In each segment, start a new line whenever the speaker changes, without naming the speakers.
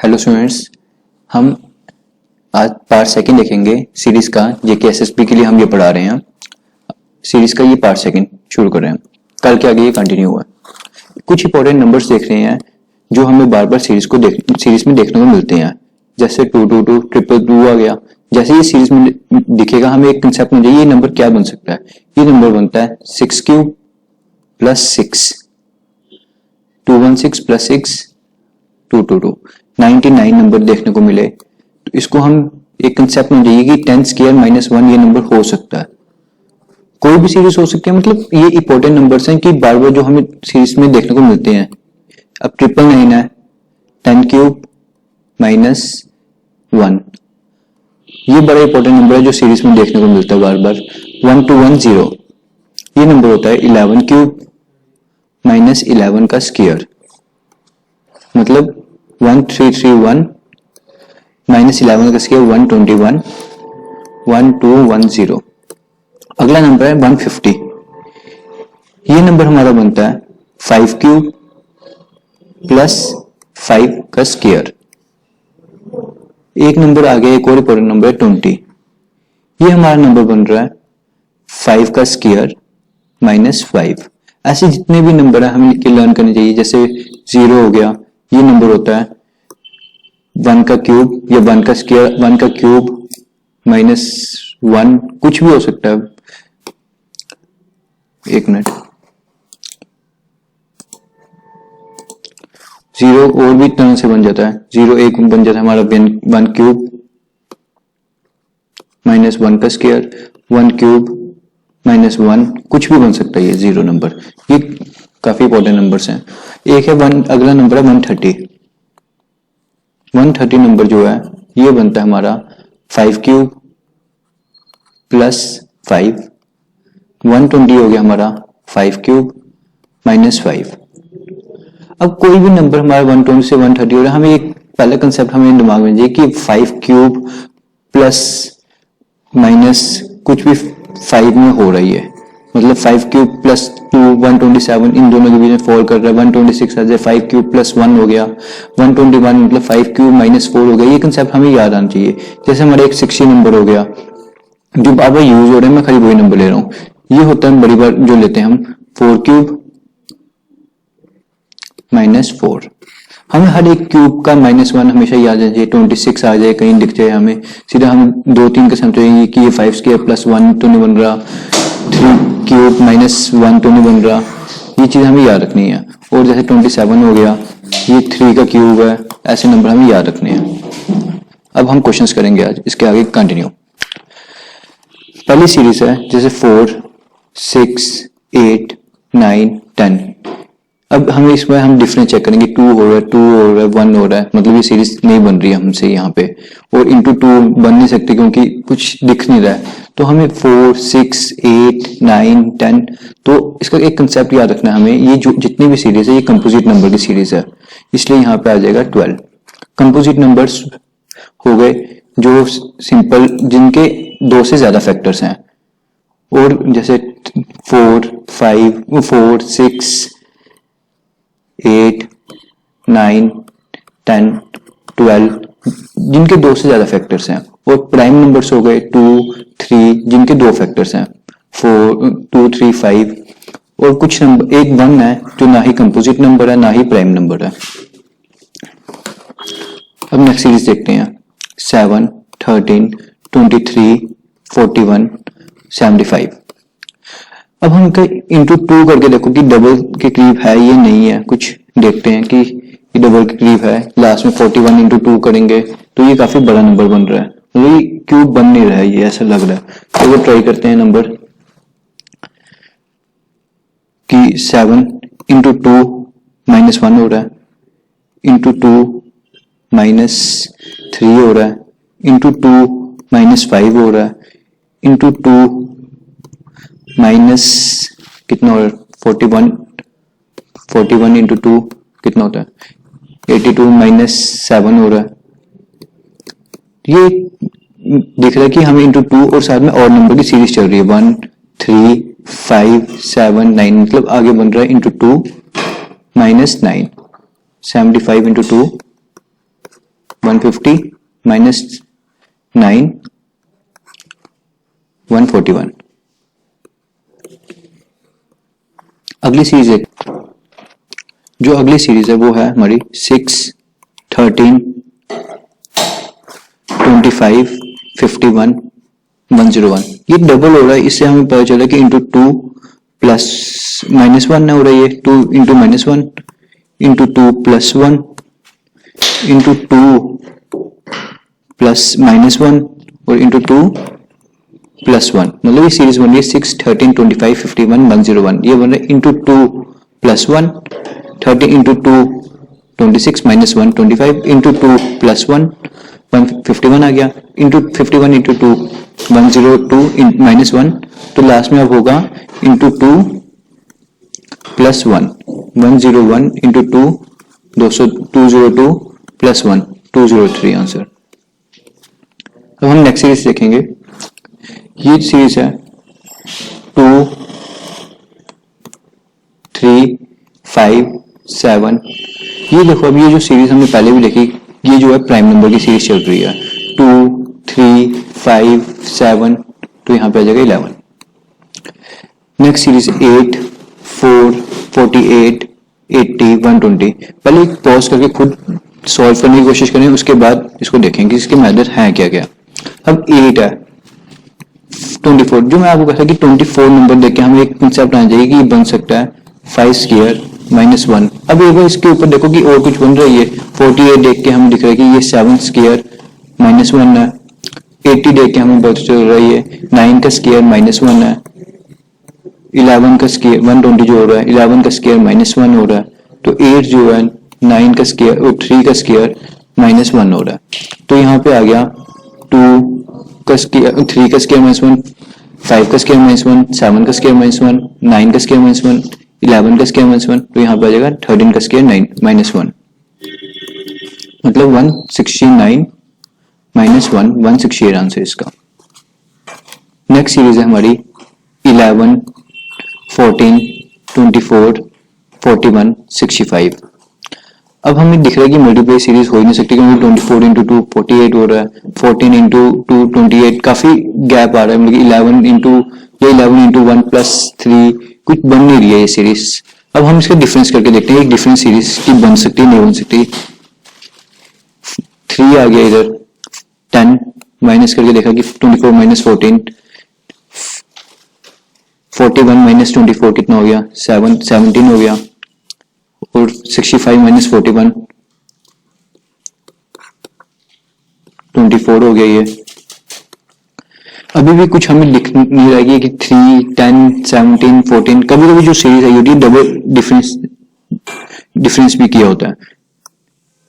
Hello students, हम आज part second देखेंगे सीरीज का। जेके एसएसबी के लिए हम ये पढ़ा रहे हैं। सीरीज का ये पार्ट सेकंड शुरू कर रहे हैं। कल के आगे ये कंटिन्यू हुआ। कुछ इंपॉर्टेंट नंबर्स देख रहे हैं जो हमें बार बार सीरीज में देखने को मिलते हैं। जैसे 222 222 आ गया। जैसे ये सीरीज में दिखेगा हमें एक कंसेप्ट मिल जाए, ये नंबर क्या बन सकता है। ये नंबर बनता है 6 क्यूब प्लस 6, 216 प्लस 6 222, 99 नंबर देखने को मिले तो इसको हम एक कंसेप्ट में जाइए कि 10 स्क्वायर माइनस 1 ये नंबर हो सकता है। कोई भी सीरीज हो सकती है, मतलब ये इंपॉर्टेंट नंबर्स हैं कि बार बार जो हमें सीरीज में देखने को मिलते हैं। अब 999 है, 10 क्यूब माइनस 1, ये बड़ा इंपॉर्टेंट नंबर है जो सीरीज में देखने को मिलता है बार बार। 1210 ये नंबर होता है 11 क्यूब माइनस 11 का स्क्वायर, मतलब 1331 माइनस 11 का स्क्वायर 121, 1210। अगला नंबर है 150। ये नंबर हमारा बनता है 5 क्यूब प्लस 5 का स्क्वायर। एक नंबर आगे एक और इंपॉर्टेंट नंबर है 20। ये हमारा नंबर बन रहा है 5 का स्क्वायर माइनस 5। ऐसे जितने भी नंबर है हमें लर्न करने चाहिए। जैसे 0 हो गया, ये नंबर होता है 1 का क्यूब या 1 का स्क्वायर, 1 का क्यूब माइनस 1, कुछ भी हो सकता है। एक मिनट, 0 और भी तरह से बन जाता है। 0 एक बन जाता है हमारा 1 क्यूब माइनस 1 का स्क्वायर, 1 क्यूब माइनस 1, कुछ भी बन सकता है ये 0 नंबर। ये काफी इंपॉर्टेंट नंबर्स हैं। एक है अगला नंबर है 130। 130 नंबर जो है ये बनता है हमारा 5 क्यूब प्लस 5, 120 हो गया हमारा 5 क्यूब माइनस 5। अब कोई भी नंबर हमारा 120 से 130 हो रहा है, हमें एक पहला कंसेप्ट हमें दिमाग में चाहिए कि 5 क्यूब प्लस माइनस कुछ भी 5 में हो रही है। मतलब 5 क्यूब प्लस 2 127, इन दोनों के बीच में फॉल कर रहा है। 126 आ जाए, 5 क्यूब प्लस 1 हो गया 121, मतलब 5 क्यूब माइनस 4 हो गया। ये कंसेप्ट हमें याद आना चाहिए। जैसे हमारा एक 60 नंबर हो गया जो बार बार यूज हो रहे हैं, मैं खाली वही नंबर ले रहा हूँ। ये होता है बड़ी बार जो लेते हैं हम 4 क्यूब माइनस 4। हमें हर एक क्यूब का -1 हमेशा याद आना चाहिए। 26 आ जाए, कहीं दिख जाए हमें, सीधा हम 2-3 का समझेंगे कि ये 5 स्क्वायर प्लस 1 तो नहीं बन रहा, 3 क्यूब माइनस 1 तो नहीं बन रहा। ये चीज हमें याद रखनी है। और जैसे 27 हो गया, ये 3 का क्यूब है। ऐसे नंबर हमें याद रखने हैं। अब हम क्वेश्चंस करेंगे आज, इसके आगे कंटिन्यू। पहली सीरीज है जैसे 4 6 8 9 10। अब हमें इसमें हम डिफरेंस चेक करेंगे। 2 हो रहा है, 2 हो रहा है, 1 हो रहा है, मतलब ये सीरीज नहीं बन रही है हमसे यहाँ पे। और इंटू 2 बन नहीं सकती क्योंकि कुछ दिख नहीं रहा है। तो हमें 4 6 8 9 10, तो इसका एक कंसेप्ट याद रखना है हमें। ये जो जितनी भी सीरीज है ये कंपोजिट नंबर की सीरीज है, इसलिए यहाँ पे आ जाएगा 12। कंपोजिट नंबर्स हो गए जो सिंपल, जिनके 2 से ज्यादा फैक्टर्स हैं। और जैसे 4 5 4 6 8 9 10 12, जिनके 2 से ज्यादा फैक्टर्स हैं। और प्राइम नंबर्स हो गए 2 3, जिनके 2 फैक्टर्स हैं, 4 2 3 5। और कुछ नंबर, एक 1 है जो ना ही कंपोजिट नंबर है ना ही प्राइम नंबर है। अब नेक्स्ट सीरीज देखते हैं। 7 13 23 41 75। अब हम इंटू 2 करके देखो कि डबल के करीब है ये नहीं है। कुछ देखते हैं कि ये डबल के करीब है। लास्ट में 41 इंटू 2 करेंगे तो ये काफी बड़ा नंबर बन रहा है। ये क्यूब बन नहीं रहा है, ये ऐसा लग रहा है। तो वो ट्राई करते हैं नंबर कि 7 इंटू 2 माइनस 1 हो रहा है, इंटू 2 माइनस 3 हो रहा है, इंटू 2 माइनस 5 हो रहा है, इंटू 2 माइनस कितना हो रहा है 41 इंटू 2 कितना होता है 82 माइनस 7 हो रहा है। ये दिख रहा है कि हमें इंटू 2 और साथ में और नंबर की सीरीज चल रही है 1 3 5 7 9, मतलब आगे बन रहा है इंटू 2 माइनस 9। 75 into 2 150 minus 9 141। अगली सीरीज है, जो अगली सीरीज है वो है हमारी 6 13 25 51 101। ये डबल हो रहा है, इससे हमें पता चला कि इंटू 2 प्लस माइनस 1 हो रहा है, ये 2 into minus 1 into 2 plus 1 into 2 plus minus 1 और इंटू 2 प्लस 1। मतलब ये सीरीज बन रही है 6 13 25 51 101। ये बन रहा है into 2 plus 1 30 into 2 26 minus 1 25 into 2 plus 1 151 आ गया, इंटू 51 इंटू 2 102 माइनस 1। तो लास्ट में अब होगा into 2 plus 1 101 into 2 202 plus 1 203 answer. अब हम नेक्स्ट सीरीज देखेंगे। ये सीरीज है 2 3 5 7। ये देखो, अब ये जो सीरीज हमने पहले भी देखी, ये जो है प्राइम नंबर की सीरीज चल रही है 2 3 5 7, तो यहाँ पे आ जाएगा 11। Next series 8 4 48 80 120। पहले पॉज करके खुद सॉल्व करने की कोशिश करें, उसके बाद इसको देखेंगे इसके मेथड हैं क्या क्या। अब 8 है 24, जो मैं आपको कहा था कि 24 नंबर देख के हमें एक कंसेप्ट आ जाएगी कि ये बन सकता है 5 स्क्वायर माइनस 1। अब एक बार इसके ऊपर देखो कि और कुछ बन रही है। 48 देख के हमें दिख रहा है कि ये 7 स्क्वायर माइनस 1 है। 80 देख के हमें पता चल रही है 9 का स्क्वायर माइनस 1 है। 11 का स्क्वायर 120 जो हो रहा है 11 का स्क्वायर माइनस 1 हो रहा है। तो 8 जो है 9 का स्क्वायर और 3 का स्क्वायर माइनस 1 हो रहा है। तो यहाँ पे आ गया 2 का स्क्वायर 3 का स्क्वायर माइनस 1 5 का स्क्वायर माइनस 1 7 का स्क्वायर माइनस 1 9 का स्क्वायर माइनस 1 11 का स्क्वायर माइनस 1। तो यहाँ पे आ जाएगा 13 का स्क्वायर 9 माइनस 1, मतलब 169 माइनस 1 168 आंसर इसका। नेक्स्ट सीरीज है हमारी 11 14 24 41 65। अब हमें दिख रहा है कि मल्टीप्लाई सीरीज हो ही नहीं सकती, क्योंकि 24 इंटू 2 48 हो रहा है, 14 इंटू 2 28, काफी गैप आ रहा है। मतलब 11 इंटू या 11 इंटू 1 प्लस 3 कुछ बन नहीं रही है ये सीरीज। अब हम इसका डिफरेंस करके देखते हैं, एक डिफरेंट सीरीज की बन सकती है नहीं बन सकती। 3 आ गया इधर, 10 माइनस करके देखा कि 24 माइनस 14 41 माइनस 24 कितना हो गया 17 हो गया, और 65 माइनस 41 24 हो गया ये। अभी भी कुछ हमें लिख नहीं रहा कि 3 10 17 14। कभी कभी जो सीरीज आई होती है डबल डिफरेंस भी किया होता है।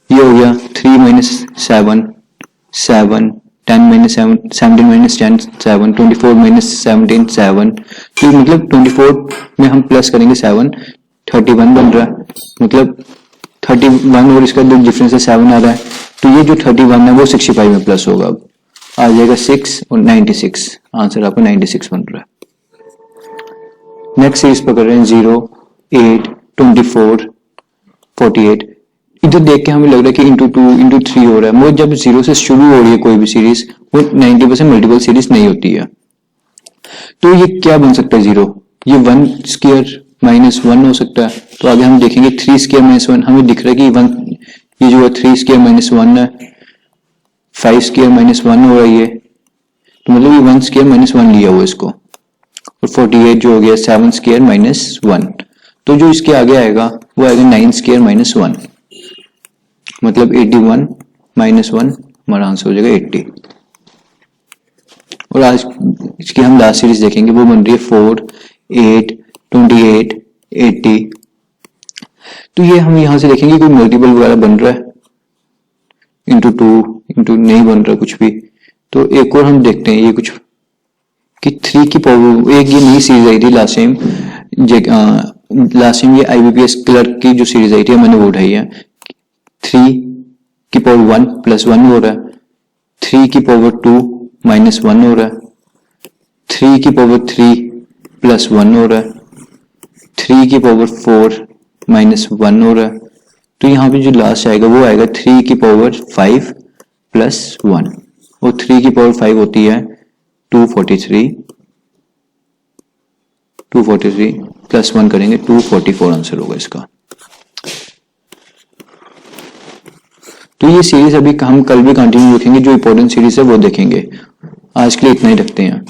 ये हो गया 3 माइनस 7 7 10 माइनस 7 17 माइनस 10 7 24 माइनस 17 7। तो मतलब 24 में हम प्लस करेंगे 7 31 बन रहा है, मतलब 31 और इसका जो डिफरेंस है 7 आ रहा है। तो ये जो 31 है वो 65 में प्लस होगा, अब आ जाएगा 6 और 96 आंसर आपका 96 बन रहा है। नेक्स्ट सीरीज पकड़ रहे हैं 0 8 24 48। इधर देख के हमें लग रहा है कि इंटू 2 इंटू 3 हो रहा है, मगर जब 0 से शुरू हो रही है कोई भी सीरीज वो 90% मल्टीपल सीरीज नहीं होती है। तो ये क्या बन सकता है 0, ये 1 स्क्वायर माइनस 1 हो सकता है। तो आगे हम देखेंगे 3 स्क्वायर माइनस 1, हमें दिख रहा है कि 1 ये जो है 3 स्क्वायर माइनस 1 है, 5 स्क्वायर माइनस 1 हो रहा है ये, तो मतलब ये 1 स्क्वायर माइनस 1 लिया हुआ इसको। और 48 जो हो गया 7 स्क्वायर माइनस 1। तो जो इसके आगे आएगा वो आएगा 9 स्क्वायर माइनस 1, मतलब 81 माइनस 1 हमारा आंसर हो जाएगा 80। और आज इसकी हम लास्ट सीरीज देखेंगे, वो बन रही है 4 8 28 80। तो ये हम यहां से देखेंगे कोई मल्टीपल वगैरह बन रहा है, इंटू 2 इंटू नहीं बन रहा कुछ भी। तो एक और हम देखते हैं ये कुछ कि 3 की पावर, एक ये नई सीरीज आई थी लास्ट टाइम ये IBPS क्लर्क की जो सीरीज आई थी मैंने वो उठाई है। 3 की पावर 1 प्लस 1 हो रहा है, 3 की पावर 2 माइनस 1 हो रहा है, 3 की पावर 3 प्लस 1 हो रहा है, 3 की पावर 4 माइनस 1 हो रहा है। तो यहाँ पे जो लास्ट आएगा वो आएगा 3 की पावर 5 प्लस 1 और 3 की पावर 5 होती है 243 प्लस 1 करेंगे 244 आंसर होगा इसका। तो ये सीरीज अभी हम कल भी कंटिन्यू रखेंगे, जो इंपॉर्टेंट सीरीज है वो देखेंगे। आज के लिए इतना ही रखते हैं।